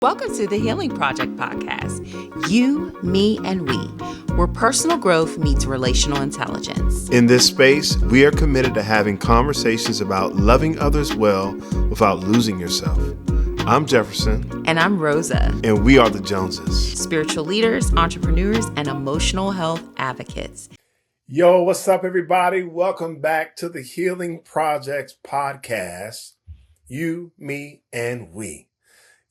Welcome to the Healing Project podcast. You, me, and we, where personal growth meets relational intelligence. In this space, we are committed to having conversations about loving others well without losing yourself. I'm Jefferson. And I'm Rosa. And we are the Joneses. Spiritual leaders, entrepreneurs, and emotional health advocates. Yo, what's up, everybody? Welcome back to the Healing Projects podcast. You, me, and we.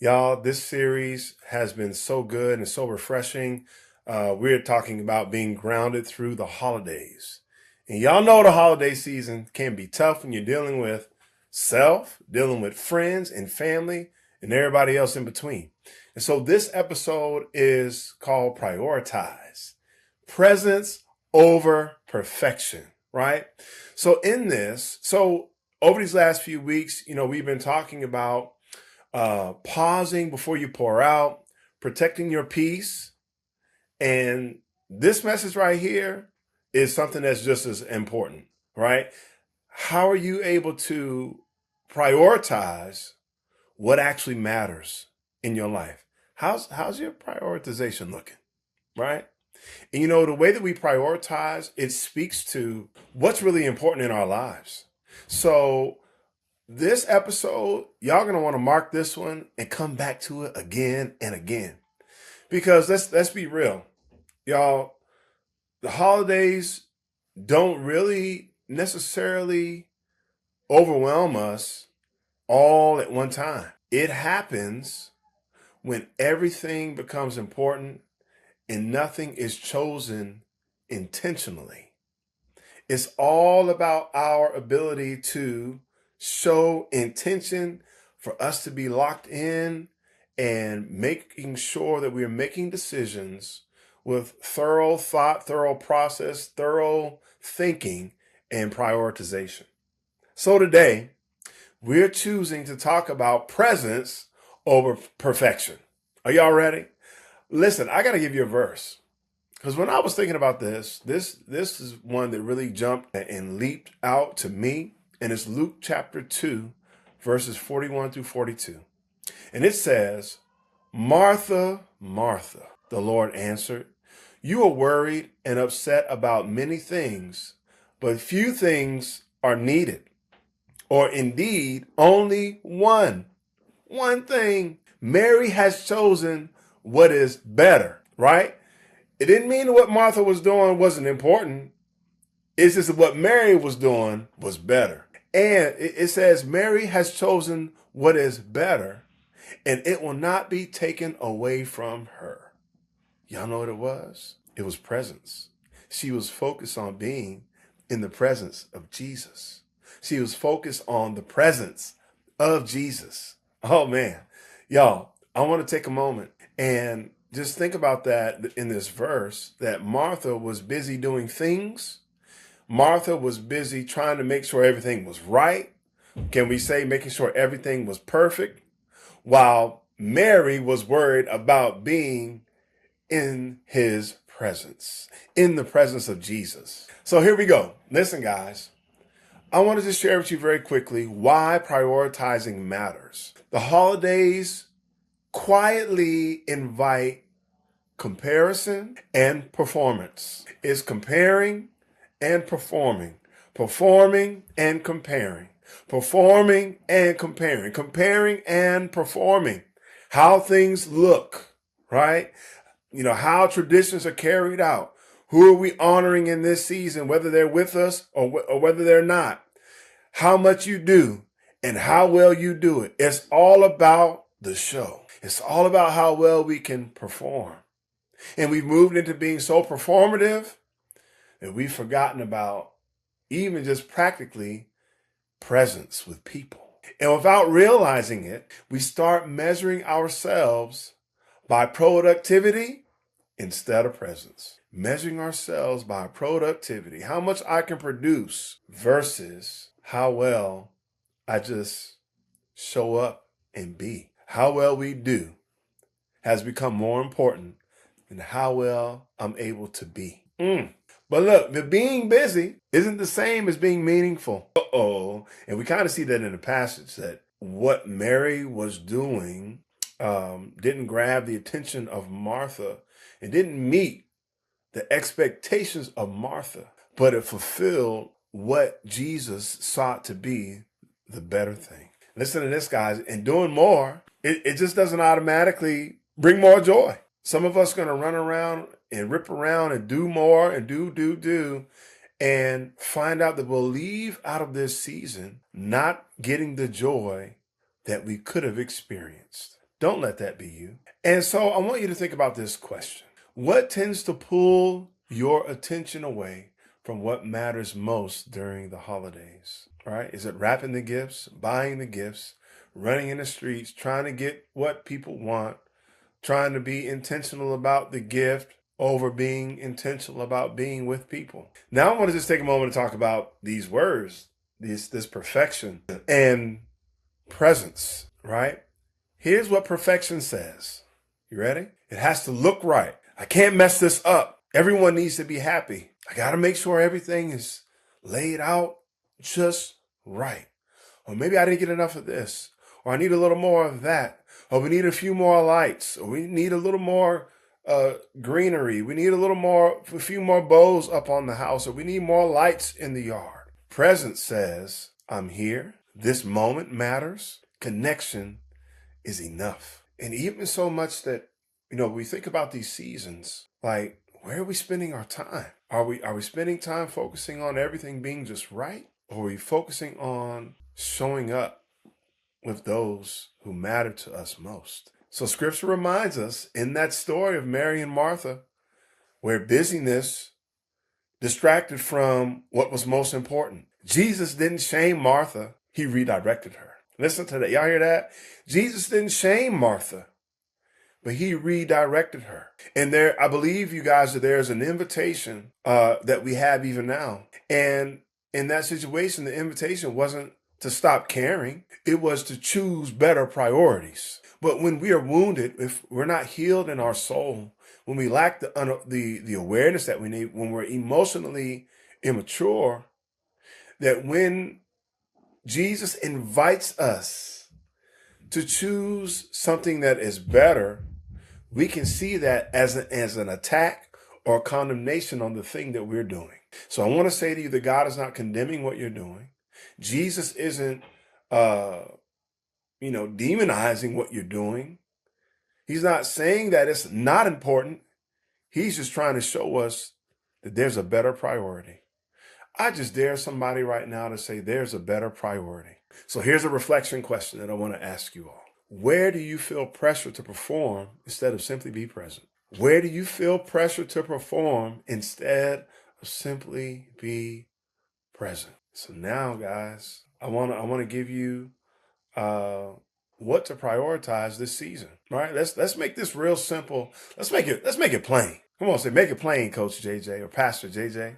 Y'all, this series has been so good and so refreshing. We're talking about being grounded through the holidays. And y'all know the holiday season can be tough when you're dealing with self, dealing with friends and family, and everybody else in between. And so this episode is called Prioritize. Presence over perfection, right? So over these last few weeks, we've been talking about pausing before you pour out, protecting your peace. And this message right here is something that's just as important, right? How are you able to prioritize what actually matters in your life? How's your prioritization looking, right? And the way that we prioritize, it speaks to what's really important in our lives. So this episode, y'all gonna want to mark this one and come back to it again and again. Because let's be real, y'all, the holidays don't really necessarily overwhelm us all at one time. It happens when everything becomes important and nothing is chosen intentionally. It's all about our ability to show intention, for us to be locked in and making sure that we're making decisions with thorough thought, thorough process, thorough thinking, and prioritization. So today, we're choosing to talk about presence over perfection. Are y'all ready? Listen, I got to give you a verse. Because when I was thinking about this is one that really jumped and leaped out to me. And it's Luke chapter 2, verses 41 through 42. And it says, "Martha, Martha," the Lord answered, "you are worried and upset about many things, but few things are needed. Or indeed, only one thing. Mary has chosen what is better," right? It didn't mean what Martha was doing wasn't important. It's just that what Mary was doing was better. And it says Mary has chosen what is better, and it will not be taken away from her. Y'all know what it was? It was presence. She was focused on being in the presence of Jesus. She was focused on the presence of Jesus. Oh man, y'all, I want to take a moment and just think about that in this verse, that Martha was busy doing things. Martha was busy trying to make sure everything was right. Can we say making sure everything was perfect? While Mary was worried about being in his presence, in the presence of Jesus. So here we go. Listen, guys, I want to just share with you very quickly why prioritizing matters. The holidays quietly invite comparison and performance. It's comparing and performing, performing and comparing, performing and comparing, comparing and performing. How things look, right? How traditions are carried out. Who are we honoring in this season, whether they're with us or whether they're not? How much you do and how well you do it. It's all about the show. It's all about how well we can perform. And we've moved into being so performative that we've forgotten about even just practically presence with people. And without realizing it, we start measuring ourselves by productivity instead of presence. Measuring ourselves by productivity, how much I can produce versus how well I just show up and be. How well we do has become more important than how well I'm able to be. But look, the being busy isn't the same as being meaningful. And we kind of see that in the passage, that what Mary was doing didn't grab the attention of Martha. It didn't meet the expectations of Martha, but it fulfilled what Jesus sought to be the better thing. Listen to this, guys. And doing more, it just doesn't automatically bring more joy. Some of us are going to run around and rip around and do more and do, and find out that we'll leave out of this season not getting the joy that we could have experienced. Don't let that be you. And so I want you to think about this question. What tends to pull your attention away from what matters most during the holidays? Right? Is it wrapping the gifts, buying the gifts, running in the streets, trying to get what people want, trying to be intentional about the gift over being intentional about being with people? Now I want to just take a moment to talk about these words, this perfection and presence, right? Here's what perfection says. You ready? It has to look right. I can't mess this up. Everyone needs to be happy. I got to make sure everything is laid out just right. Or maybe I didn't get enough of this. Or I need a little more of that. Or we need a few more lights. Or we need a little more greenery. We need a few more bows up on the house. Or we need more lights in the yard. Presence says, I'm here. This moment matters. Connection is enough. And even so much that, we think about these seasons, like, where are we spending our time? Are we spending time focusing on everything being just right? Or are we focusing on showing up with those who matter to us most? So scripture reminds us in that story of Mary and Martha, where busyness distracted from what was most important. Jesus didn't shame Martha. He redirected her. Listen to that. Y'all hear that? Jesus didn't shame Martha, but he redirected her. And I believe, you guys, that there's an invitation that we have even now. And in that situation, the invitation wasn't to stop caring. It was to choose better priorities. But when we are wounded, if we're not healed in our soul, when we lack the awareness that we need, when we're emotionally immature, that when Jesus invites us to choose something that is better, we can see that as an attack or condemnation on the thing that we're doing. So I want to say to you that God is not condemning what you're doing. Jesus isn't, demonizing what you're doing. He's not saying that it's not important. He's just trying to show us that there's a better priority. I just dare somebody right now to say there's a better priority. So here's a reflection question that I want to ask you all. Where do you feel pressure to perform instead of simply be present? Where do you feel pressure to perform instead of simply be present? So now, guys, I want to give you what to prioritize this season. All right, let's make this real simple. Let's make it plain. Come on, say make it plain, Coach JJ or Pastor JJ.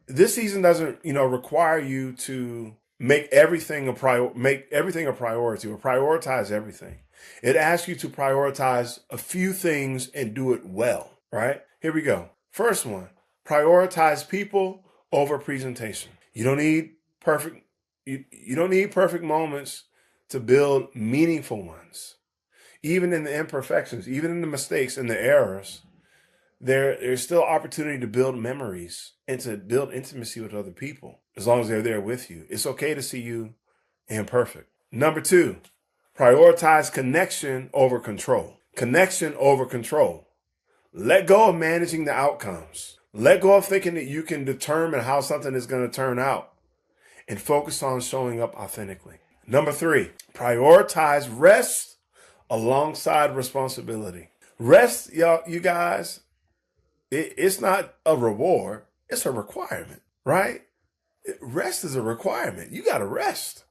This season doesn't, require you to make everything a priority or prioritize everything. It asks you to prioritize a few things and do it well, right? Here we go. First one, prioritize people over presentation. You don't need perfect moments to build meaningful ones. Even in the imperfections, even in the mistakes and the errors, there's still opportunity to build memories and to build intimacy with other people as long as they're there with you. It's okay to see you imperfect. Number 2, prioritize connection over control. Connection over control. Let go of managing the outcomes. Let go of thinking that you can determine how something is going to turn out and focus on showing up authentically. Number 3, prioritize rest alongside responsibility. Rest, y'all, you guys, it's not a reward, it's a requirement, right? Rest is a requirement. You got to rest.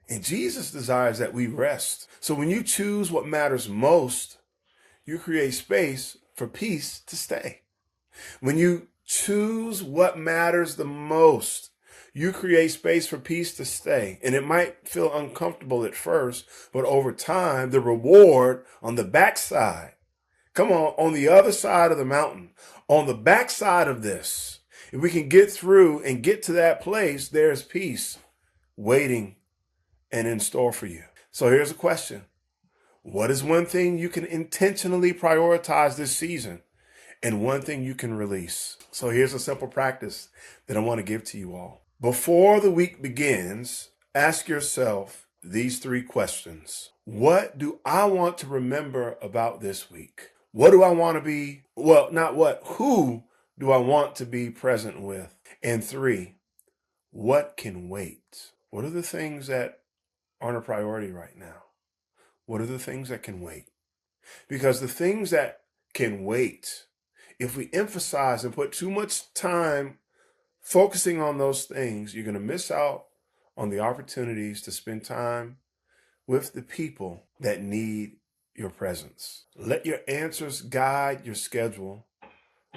And Jesus desires that we rest. So when you choose what matters most, you create space for peace to stay. When you choose what matters the most, you create space for peace to stay. And it might feel uncomfortable at first, but over time, the reward on the backside, on the other side of the mountain, on the backside of this, if we can get through and get to that place, there's peace waiting and in store for you. So here's a question. What is one thing you can intentionally prioritize this season? And one thing you can release. So here's a simple practice that I want to give to you all. Before the week begins, ask yourself these 3 questions. What do I want to remember about this week? What do I want to be? Well, not what, who do I want to be present with? And 3, what can wait? What are the things that aren't a priority right now? What are the things that can wait? Because the things that can wait, if we emphasize and put too much time focusing on those things, you're going to miss out on the opportunities to spend time with the people that need your presence. Let your answers guide your schedule,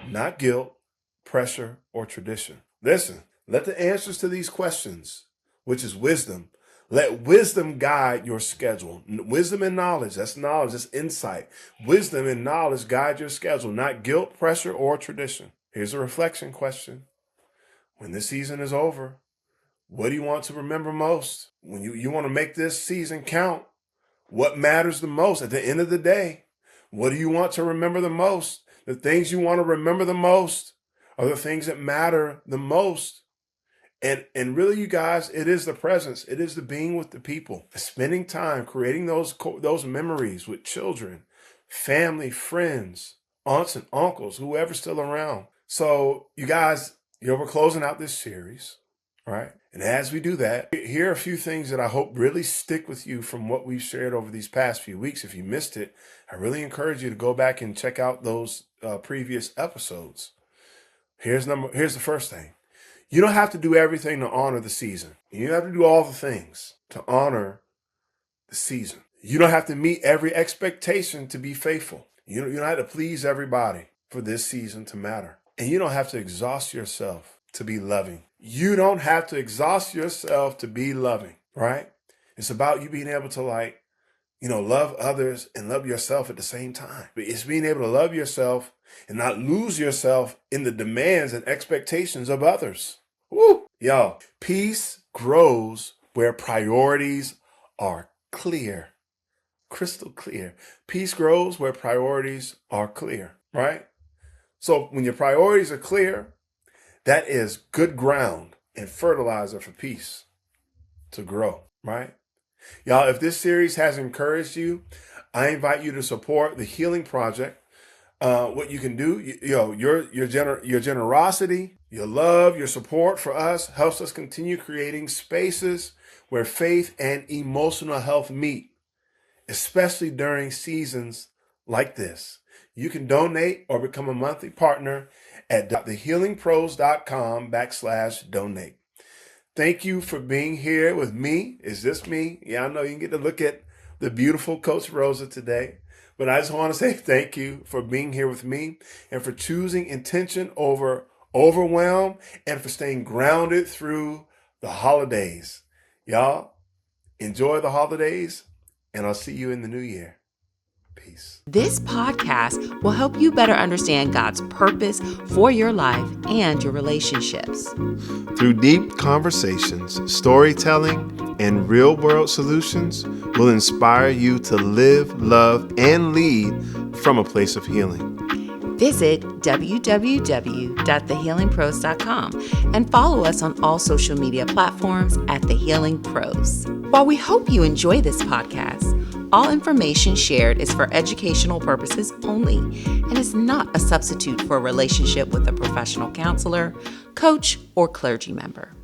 not guilt, pressure, or tradition. Listen, let the answers to these questions, which is wisdom, let wisdom guide your schedule. Wisdom and knowledge, that's knowledge, that's insight. Wisdom and knowledge guide your schedule, not guilt, pressure, or tradition. Here's a reflection question. When this season is over, what do you want to remember most? When you want to make this season count, what matters the most at the end of the day? What do you want to remember the most? The things you want to remember the most are the things that matter the most. And really, you guys, it is the presence. It is the being with the people, spending time, creating those memories with children, family, friends, aunts and uncles, whoever's still around. So you guys, we're closing out this series, right? And as we do that, here are a few things that I hope really stick with you from what we've shared over these past few weeks. If you missed it, I really encourage you to go back and check out those previous episodes. Here's the first thing. You don't have to do everything to honor the season. You don't have to do all the things to honor the season. You don't have to meet every expectation to be faithful. You don't have to please everybody for this season to matter. And you don't have to exhaust yourself to be loving. You don't have to exhaust yourself to be loving, right? It's about you being able to love others and love yourself at the same time. It's being able to love yourself and not lose yourself in the demands and expectations of others. Woo! Y'all, peace grows where priorities are clear, crystal clear. Peace grows where priorities are clear, right? So when your priorities are clear, that is good ground and fertilizer for peace to grow, right? Y'all, if this series has encouraged you, I invite you to support the Healing Project. What you can do, your generosity, your love, your support for us helps us continue creating spaces where faith and emotional health meet, especially during seasons like this. You can donate or become a monthly partner at thehealingpros.com/donate. Thank you for being here with me. Is this me? Yeah, I know you can get to look at the beautiful Coach Rosa today. But I just want to say thank you for being here with me and for choosing intention over overwhelm and for staying grounded through the holidays. Y'all, enjoy the holidays, and I'll see you in the new year. Peace. This podcast will help you better understand God's purpose for your life and your relationships. Through deep conversations, storytelling, and real-world solutions will inspire you to live, love, and lead from a place of healing. Visit www.thehealingpros.com and follow us on all social media platforms at The Healing Pros. While we hope you enjoy this podcast, all information shared is for educational purposes only and is not a substitute for a relationship with a professional counselor, coach, or clergy member.